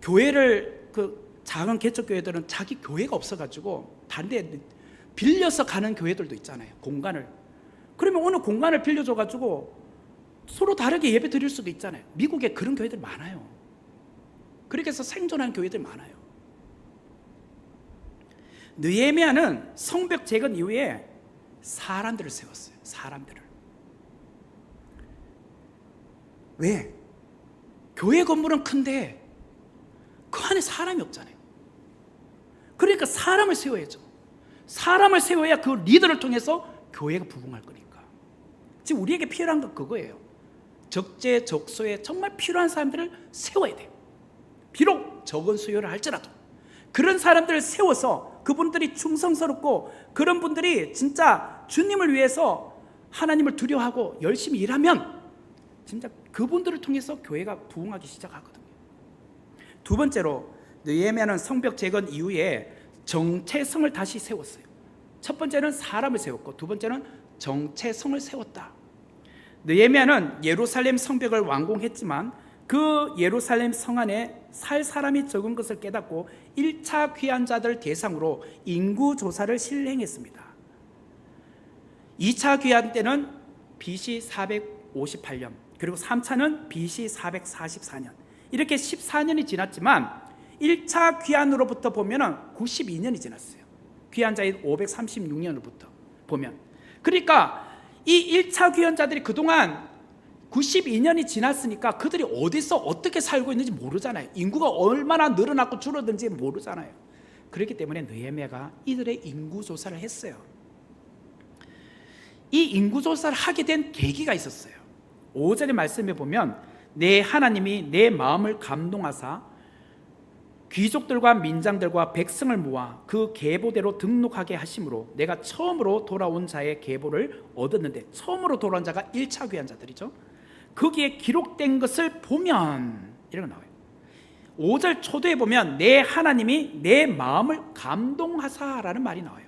교회를 그 작은 개척교회들은 자기 교회가 없어가지고 다른 데 빌려서 가는 교회들도 있잖아요. 공간을. 그러면 어느 공간을 빌려줘가지고 서로 다르게 예배 드릴 수도 있잖아요. 미국에 그런 교회들 많아요. 그렇게 해서 생존하는 교회들 많아요. 느헤미야는 성벽 재건 이후에 사람들을 세웠어요. 사람들을. 왜? 교회 건물은 큰데 그 안에 사람이 없잖아요. 그러니까 사람을 세워야죠. 사람을 세워야 그 리더를 통해서 교회가 부흥할 거니까. 지금 우리에게 필요한 건 그거예요. 적재적소에 정말 필요한 사람들을 세워야 돼요. 비록 적은 수요를 할지라도 그런 사람들을 세워서 그분들이 충성스럽고 그런 분들이 진짜 주님을 위해서 하나님을 두려워하고 열심히 일하면 진짜 그분들을 통해서 교회가 부흥하기 시작하거든요. 두 번째로 느헤미야는 성벽 재건 이후에 정체성을 다시 세웠어요. 첫 번째는 사람을 세웠고 두 번째는 정체성을 세웠다. 느헤미야는 예루살렘 성벽을 완공했지만 그 예루살렘 성 안에 살 사람이 적은 것을 깨닫고 1차 귀환자들 대상으로 인구조사를 실행했습니다. 2차 귀환 때는 BC 458년, 그리고 3차는 BC 444년, 이렇게 14년이 지났지만 1차 귀환으로부터 보면 92년이 지났어요. 귀환자인 536년으로부터 보면. 그러니까 이 1차 귀환자들이 그동안 92년이 지났으니까 그들이 어디서 어떻게 살고 있는지 모르잖아요. 인구가 얼마나 늘어났고 줄어든지 모르잖아요. 그렇기 때문에 느헤미야가 이들의 인구조사를 했어요. 이 인구조사를 하게 된 계기가 있었어요. 5절의 말씀에 보면 내 하나님이 내 마음을 감동하사 귀족들과 민장들과 백성을 모아 그 계보대로 등록하게 하심으로 내가 처음으로 돌아온 자의 계보를 얻었는데, 처음으로 돌아온 자가 1차 귀환자들이죠. 거기에 기록된 것을 보면 이런 거 나와요. 5절 초도에 보면 내 하나님이 내 마음을 감동하사라는 말이 나와요.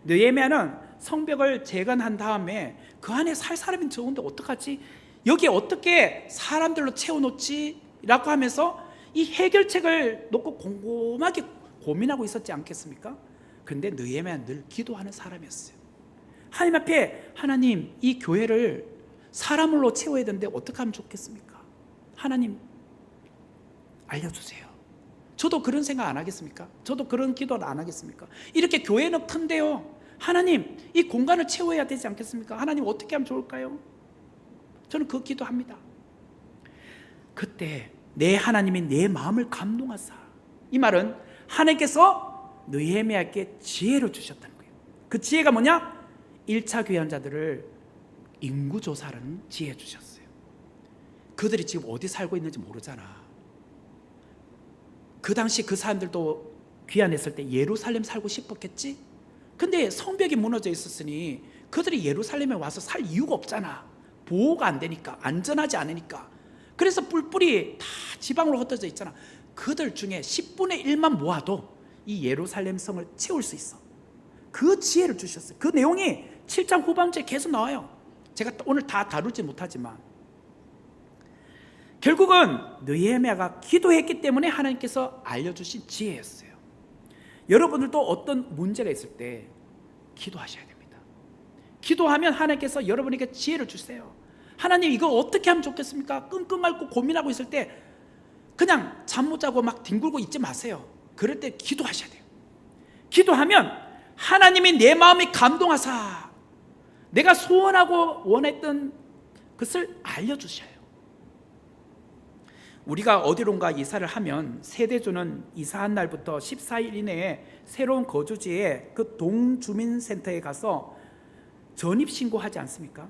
느헤미야는 성벽을 재건한 다음에 그 안에 살 사람이 적은데 어떡하지? 여기 어떻게 사람들로 채워놓지? 라고 하면서 이 해결책을 놓고 곰곰하게 고민하고 있었지 않겠습니까? 그런데 느헤미야는 늘 기도하는 사람이었어요. 하나님 앞에, 하나님, 이 교회를 사람으로 채워야 되는데 어떻게 하면 좋겠습니까? 하나님 알려주세요. 저도 그런 생각 안 하겠습니까? 저도 그런 기도를 안 하겠습니까? 이렇게 교회는 큰데요, 하나님 이 공간을 채워야 되지 않겠습니까? 하나님 어떻게 하면 좋을까요? 저는 그 기도합니다. 그때 내 하나님이 내 마음을 감동하사, 이 말은 하나님께서 느헤미야에게 지혜를 주셨다는 거예요. 그 지혜가 뭐냐? 1차 귀환자들을 인구조사라는 지혜 주셨어요. 그들이 지금 어디 살고 있는지 모르잖아. 그 당시 그 사람들도 귀환했을 때 예루살렘 살고 싶었겠지? 근데 성벽이 무너져 있었으니 그들이 예루살렘에 와서 살 이유가 없잖아. 보호가 안 되니까, 안전하지 않으니까. 그래서 뿔뿔이 다 지방으로 흩어져 있잖아. 그들 중에 10분의 1만 모아도 이 예루살렘 성을 채울 수 있어. 그 지혜를 주셨어요. 그 내용이 7장 후반부에 계속 나와요. 제가 오늘 다 다루지 못하지만 결국은 느헤미야가 기도했기 때문에 하나님께서 알려주신 지혜였어요. 여러분들도 어떤 문제가 있을 때 기도하셔야 됩니다. 기도하면 하나님께서 여러분에게 지혜를 주세요. 하나님 이거 어떻게 하면 좋겠습니까? 끙끙 앓고 고민하고 있을 때 그냥 잠 못 자고 막 뒹굴고 있지 마세요. 그럴 때 기도하셔야 돼요. 기도하면 하나님이 내 마음이 감동하사 내가 소원하고 원했던 것을 알려주셔요. 우리가 어디론가 이사를 하면 세대주는 이사한 날부터 14일 이내에 새로운 거주지에 그 동주민센터에 가서 전입신고하지 않습니까?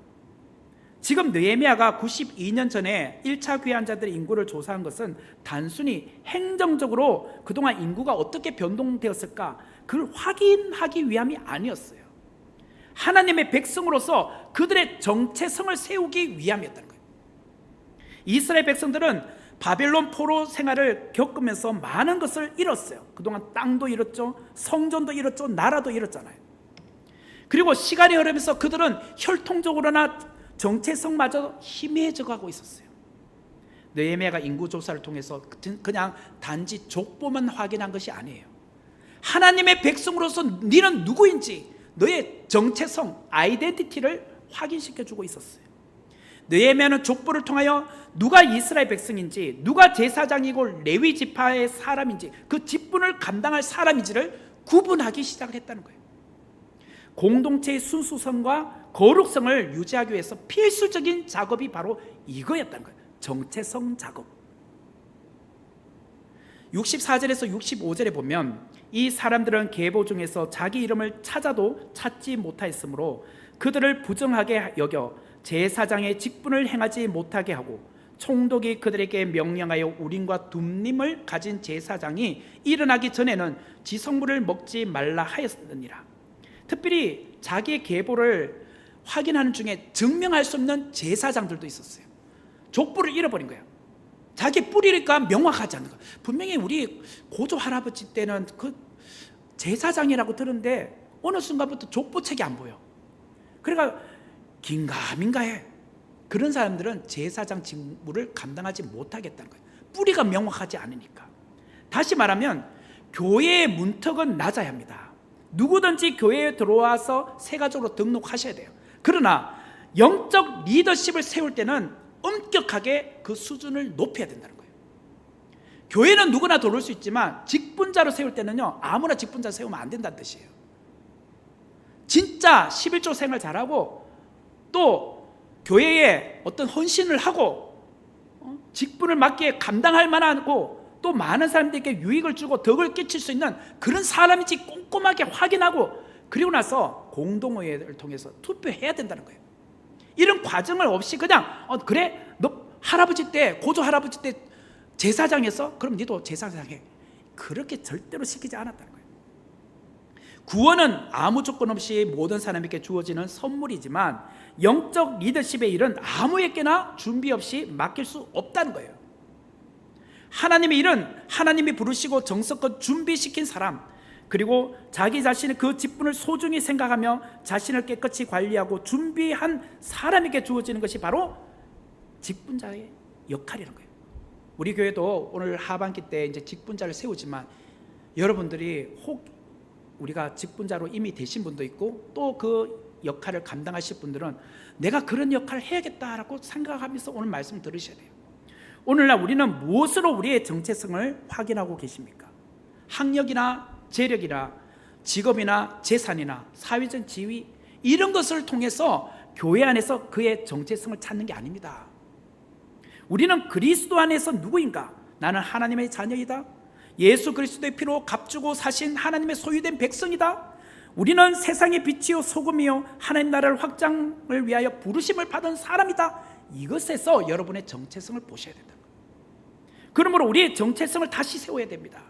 지금 느헤미야가 92년 전에 1차 귀환자들의 인구를 조사한 것은 단순히 행정적으로 그동안 인구가 어떻게 변동되었을까 그걸 확인하기 위함이 아니었어요. 하나님의 백성으로서 그들의 정체성을 세우기 위함이었다는 거예요. 이스라엘 백성들은 바벨론 포로 생활을 겪으면서 많은 것을 잃었어요. 그동안 땅도 잃었죠, 성전도 잃었죠, 나라도 잃었잖아요. 그리고 시간이 흐르면서 그들은 혈통적으로나 정체성마저 희미해져 가고 있었어요. 느헤미야가 인구조사를 통해서 그냥 단지 족보만 확인한 것이 아니에요. 하나님의 백성으로서 너는 누구인지 너의 정체성, 아이덴티티를 확인시켜주고 있었어요. 느헤미야는 족보를 통하여 누가 이스라엘 백성인지, 누가 제사장이고 레위 지파의 사람인지, 그 직분을 감당할 사람인지를 구분하기 시작을 했다는 거예요. 공동체의 순수성과 거룩성을 유지하기 위해서 필수적인 작업이 바로 이거였다는 거예요. 정체성 작업. 64절에서 65절에 보면 이 사람들은 계보 중에서 자기 이름을 찾아도 찾지 못하였으므로 그들을 부정하게 여겨 제사장의 직분을 행하지 못하게 하고, 총독이 그들에게 명령하여 우림과 둠림을 가진 제사장이 일어나기 전에는 지성물을 먹지 말라 하였느니라. 특별히 자기의 계보를 확인하는 중에 증명할 수 없는 제사장들도 있었어요. 족보를 잃어버린 거예요. 자기 뿌리니까 명확하지 않는 거예요. 분명히 우리 고조 할아버지 때는 그 제사장이라고 들었는데 어느 순간부터 족보책이 안 보여. 그러니까 긴가민가해. 그런 사람들은 제사장 직무를 감당하지 못하겠다는 거예요. 뿌리가 명확하지 않으니까. 다시 말하면 교회의 문턱은 낮아야 합니다. 누구든지 교회에 들어와서 세가족으로 등록하셔야 돼요. 그러나 영적 리더십을 세울 때는 엄격하게 그 수준을 높여야 된다는 거예요. 교회는 누구나 들어올 수 있지만 직분자로 세울 때는요, 아무나 직분자 세우면 안 된다는 뜻이에요. 진짜 11조 생활 잘하고 또 교회에 어떤 헌신을 하고 직분을 맡기에 감당할 만하고 또 많은 사람들에게 유익을 주고 덕을 끼칠 수 있는 그런 사람인지 꼼꼼하게 확인하고 그리고 나서 공동의회를 통해서 투표해야 된다는 거예요. 이런 과정을 없이 그냥 그래 너 할아버지 때 고조 할아버지 때 제사장했어? 그럼 니도 제사장해. 그렇게 절대로 시키지 않았다는 거예요. 구원은 아무 조건 없이 모든 사람에게 주어지는 선물이지만 영적 리더십의 일은 아무에게나 준비 없이 맡길 수 없다는 거예요. 하나님의 일은 하나님이 부르시고 정성껏 준비시킨 사람, 그리고 자기 자신의 그 직분을 소중히 생각하며 자신을 깨끗이 관리하고 준비한 사람에게 주어지는 것이 바로 직분자의 역할이라는 거예요. 우리 교회도 오늘 하반기 때 이제 직분자를 세우지만 여러분들이 혹 우리가 직분자로 이미 되신 분도 있고 또 그 역할을 감당하실 분들은 내가 그런 역할을 해야겠다라고 생각하면서 오늘 말씀 들으셔야 돼요. 오늘날 우리는 무엇으로 우리의 정체성을 확인하고 계십니까? 학력이나 재력이나 직업이나 재산이나 사회적 지위 이런 것을 통해서 교회 안에서 그의 정체성을 찾는 게 아닙니다. 우리는 그리스도 안에서 누구인가? 나는 하나님의 자녀이다. 예수 그리스도의 피로 값주고 사신 하나님의 소유된 백성이다. 우리는 세상의 빛이요 소금이요 하나님 나라를 확장을 위하여 부르심을 받은 사람이다. 이것에서 여러분의 정체성을 보셔야 된다. 그러므로 우리의 정체성을 다시 세워야 됩니다.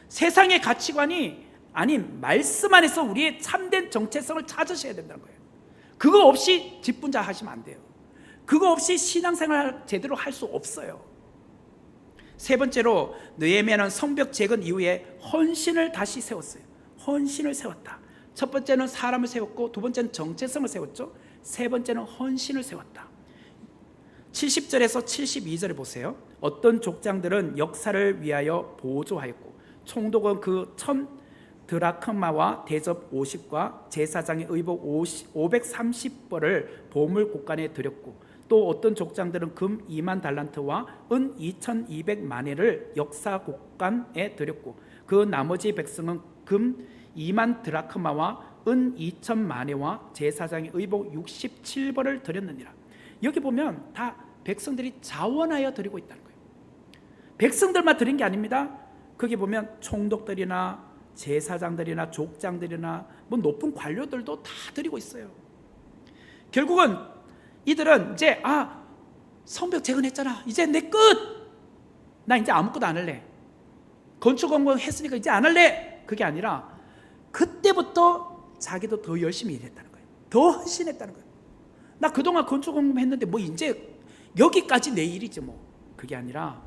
세상의 가치관이 아닌 말씀 안에서 우리의 참된 정체성을 찾으셔야 된다는 거예요. 그거 없이 직분자 하시면 안 돼요. 그거 없이 신앙생활 제대로 할 수 없어요. 세 번째로 느헤미야는 성벽 재건 이후에 헌신을 다시 세웠어요. 헌신을 세웠다. 첫 번째는 사람을 세웠고 두 번째는 정체성을 세웠죠. 세 번째는 헌신을 세웠다. 70절에서 72절을 보세요. 어떤 족장들은 역사를 위하여 보조하였고 총독은 그 1000 드라크마와 대접 50과 제사장의 의복 530벌을 보물 곳간에 드렸고 또 어떤 족장들은 금 2만 달란트와 은 2200마네를 역사 곳간에 드렸고 그 나머지 백성은 금 2만 드라크마와 은 2000마네와 제사장의 의복 67벌을 드렸느니라. 여기 보면 다 백성들이 자원하여 드리고 있다는 거예요. 백성들만 드린 게 아닙니다. 거기 보면 총독들이나 제사장들이나 족장들이나 뭐 높은 관료들도 다 드리고 있어요. 결국은 이들은 이제 성벽 재건했잖아. 이제 내 끝. 나 이제 아무것도 안 할래. 건축 공부 했으니까 이제 안 할래. 그게 아니라 그때부터 자기도 더 열심히 일했다는 거예요. 더 헌신했다는 거예요. 나 그동안 건축 공부했는데 뭐 이제 여기까지 내 일이지 뭐. 그게 아니라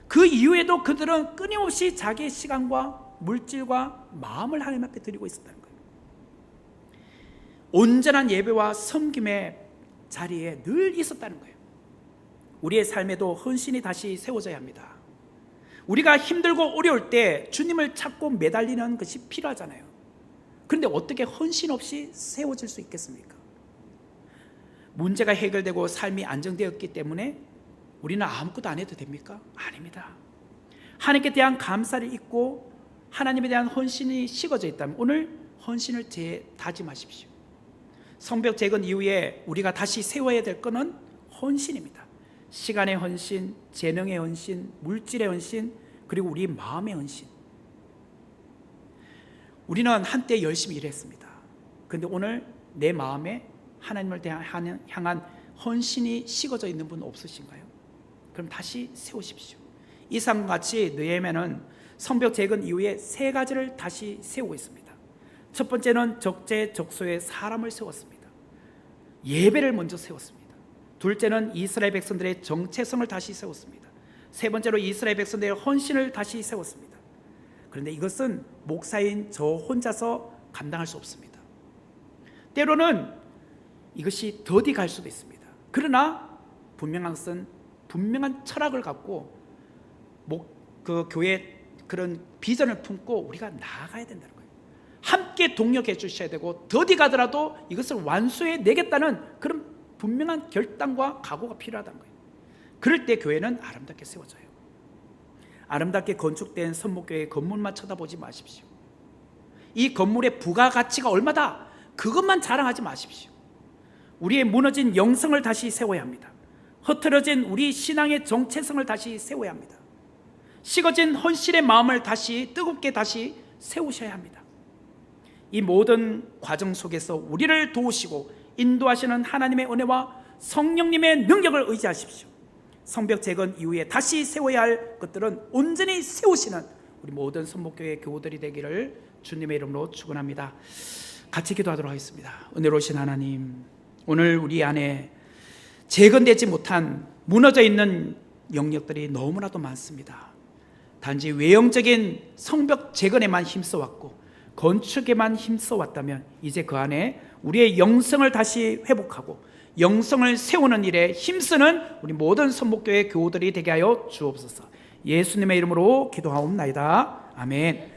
그 이후에도 그들은 끊임없이 자기의 시간과 물질과 마음을 하나님 앞에 드리고 있었다는 거예요. 온전한 예배와 섬김의 자리에 늘 있었다는 거예요. 우리의 삶에도 헌신이 다시 세워져야 합니다. 우리가 힘들고 어려울 때 주님을 찾고 매달리는 것이 필요하잖아요. 그런데 어떻게 헌신 없이 세워질 수 있겠습니까? 문제가 해결되고 삶이 안정되었기 때문에 우리는 아무것도 안 해도 됩니까? 아닙니다. 하나님께 대한 감사를 잊고 하나님에 대한 헌신이 식어져 있다면 오늘 헌신을 다짐하십시오. 성벽 재건 이후에 우리가 다시 세워야 될 것은 헌신입니다. 시간의 헌신, 재능의 헌신, 물질의 헌신, 그리고 우리 마음의 헌신. 우리는 한때 열심히 일했습니다. 그런데 오늘 내 마음에 하나님을 향한 헌신이 식어져 있는 분 없으신가요? 그럼 다시 세우십시오. 이상과 같이 느헤미야는 성벽 재건 이후에 세 가지를 다시 세우고 있습니다. 첫 번째는 적재적소에 사람을 세웠습니다. 예배를 먼저 세웠습니다. 둘째는 이스라엘 백성들의 정체성을 다시 세웠습니다. 세 번째로 이스라엘 백성들의 헌신을 다시 세웠습니다. 그런데 이것은 목사인 저 혼자서 감당할 수 없습니다. 때로는 이것이 더디 갈 수도 있습니다. 그러나 분명한 것은 분명한 철학을 갖고 그 교회 그런 비전을 품고 우리가 나아가야 된다는 거예요. 함께 동력해 주셔야 되고 더디 가더라도 이것을 완수해 내겠다는 그런 분명한 결단과 각오가 필요하다는 거예요. 그럴 때 교회는 아름답게 세워져요. 아름답게 건축된 선목교회 건물만 쳐다보지 마십시오. 이 건물의 부가가치가 얼마다 그것만 자랑하지 마십시오. 우리의 무너진 영성을 다시 세워야 합니다. 흐트러진 우리 신앙의 정체성을 다시 세워야 합니다. 식어진 헌신의 마음을 다시 뜨겁게 다시 세우셔야 합니다. 이 모든 과정 속에서 우리를 도우시고 인도하시는 하나님의 은혜와 성령님의 능력을 의지하십시오. 성벽 재건 이후에 다시 세워야 할 것들은 온전히 세우시는 우리 모든 선목교회 교우들이 되기를 주님의 이름으로 축원합니다. 같이 기도하도록 하겠습니다. 은혜로우신 하나님, 오늘 우리 안에 재건되지 못한 무너져 있는 영역들이 너무나도 많습니다. 단지 외형적인 성벽 재건에만 힘써왔고 건축에만 힘써왔다면 이제 그 안에 우리의 영성을 다시 회복하고 영성을 세우는 일에 힘쓰는 우리 모든 선목교회 교우들이 되게 하여 주옵소서. 예수님의 이름으로 기도하옵나이다. 아멘.